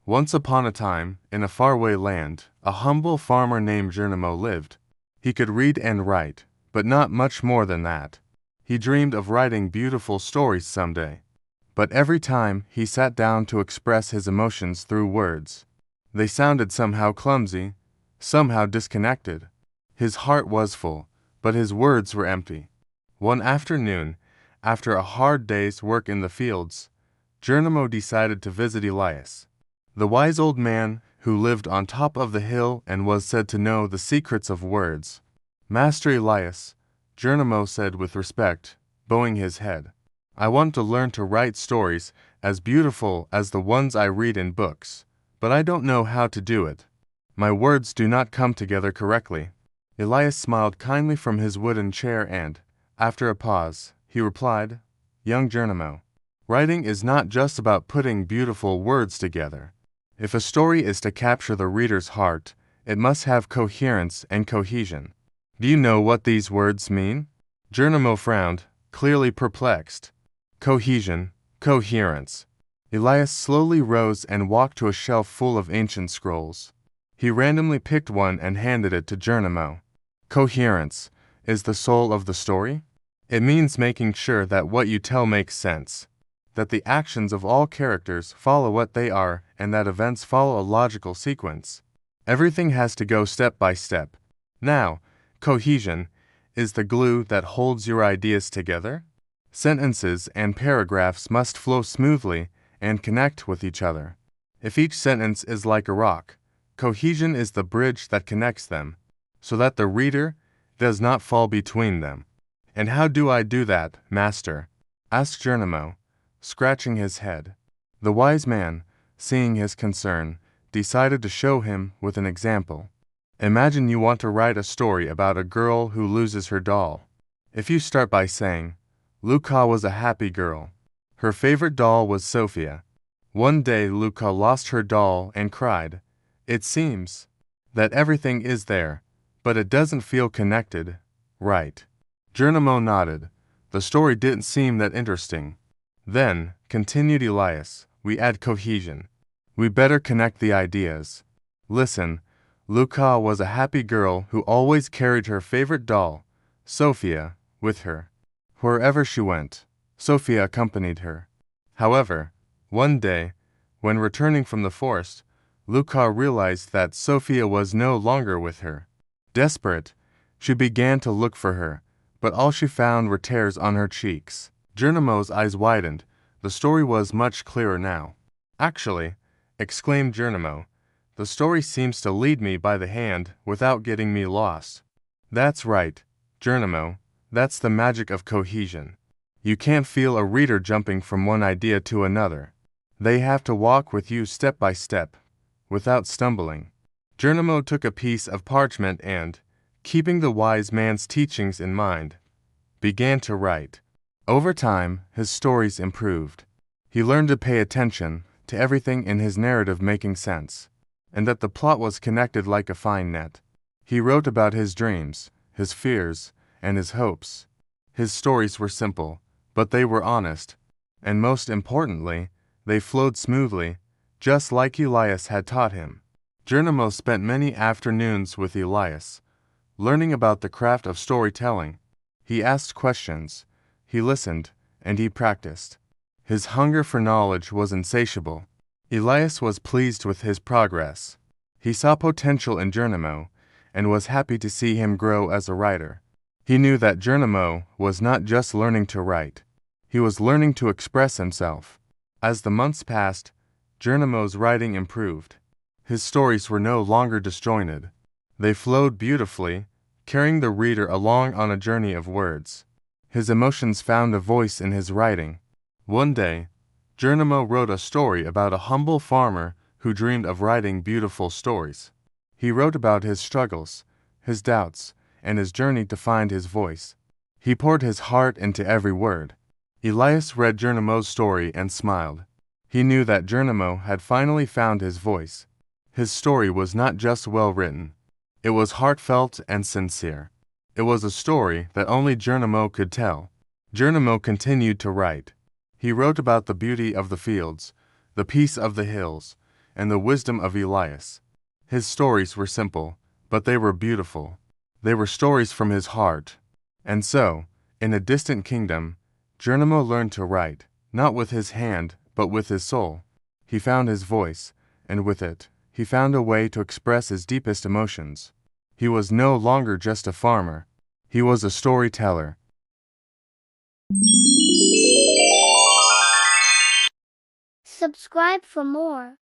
Once upon a time, in a faraway land, a humble farmer named Jerónimo lived. He could read and write, but not much more than that. He dreamed of writing beautiful stories someday. But every time he sat down to express his emotions through words, they sounded somehow clumsy, somehow disconnected. His heart was full, but his words were empty. One afternoon, after a hard day's work in the fields, Jerónimo decided to visit Elias, the wise old man who lived on top of the hill and was said to know the secrets of words. "Master Elias," Jerónimo said with respect, bowing his head, "I want to learn to write stories as beautiful as the ones I read in books, but I don't know how to do it. My words do not come together correctly." Elias smiled kindly from his wooden chair and, after a pause, he replied, "Young Jerónimo, writing is not just about putting beautiful words together. If a story is to capture the reader's heart, it must have coherence and cohesion. Do you know what these words mean?" Jerónimo frowned, clearly perplexed. Cohesion, coherence. Elias slowly rose and walked to a shelf full of ancient scrolls. He randomly picked one and handed it to Jerónimo. Coherence is the soul of the story. It means making sure that what you tell makes sense, that the actions of all characters follow what they are, and that events follow a logical sequence. Everything has to go step by step. Now, cohesion is the glue that holds your ideas together. Sentences and paragraphs must flow smoothly and connect with each other. If each sentence is like a rock, cohesion is the bridge that connects them, so that the reader does not fall between them. "And how do I do that, master?" asked Jerónimo, scratching his head. The wise man, seeing his concern, decided to show him with an example. Imagine you want to write a story about a girl who loses her doll. If you start by saying, "Luca was a happy girl. Her favorite doll was Sophia. One day Luca lost her doll and cried," it seems that everything is there, but it doesn't feel connected, right? Jerónimo nodded. The story didn't seem that interesting. "Then," continued Elias, "we add cohesion. We better connect the ideas. Listen, Luca was a happy girl who always carried her favorite doll, Sophia, with her. Wherever she went, Sophia accompanied her. However, one day, when returning from the forest, Luca realized that Sophia was no longer with her. Desperate, she began to look for her, but all she found were tears on her cheeks." Jerónimo's eyes widened. The story was much clearer now. "Actually," exclaimed Jerónimo, "the story seems to lead me by the hand without getting me lost." "That's right, Jerónimo. That's the magic of cohesion. You can't feel a reader jumping from one idea to another. They have to walk with you step by step, without stumbling." Jerónimo took a piece of parchment and, keeping the wise man's teachings in mind, began to write. Over time, his stories improved. He learned to pay attention to everything in his narrative making sense, and that the plot was connected like a fine net. He wrote about his dreams, his fears, and his hopes. His stories were simple, but they were honest, and most importantly, they flowed smoothly, just like Elias had taught him. Jerónimo spent many afternoons with Elias, learning about the craft of storytelling. He asked questions, he listened, and he practiced. His hunger for knowledge was insatiable. Elias was pleased with his progress. He saw potential in Jerónimo, and was happy to see him grow as a writer. He knew that Jerónimo was not just learning to write. He was learning to express himself. As the months passed, Jerónimo's writing improved. His stories were no longer disjointed. They flowed beautifully, carrying the reader along on a journey of words. His emotions found a voice in his writing. One day, Jerónimo wrote a story about a humble farmer who dreamed of writing beautiful stories. He wrote about his struggles, his doubts, and his journey to find his voice. He poured his heart into every word. Elias read Jerónimo's story and smiled. He knew that Jerónimo had finally found his voice. His story was not just well written. It was heartfelt and sincere. It was a story that only Jerónimo could tell. Jerónimo continued to write. He wrote about the beauty of the fields, the peace of the hills, and the wisdom of Elias. His stories were simple, but they were beautiful. They were stories from his heart. And so, in a distant kingdom, Jerónimo learned to write, not with his hand, but with his soul. He found his voice, and with it, he found a way to express his deepest emotions. He was no longer just a farmer. He was a storyteller. Subscribe for more.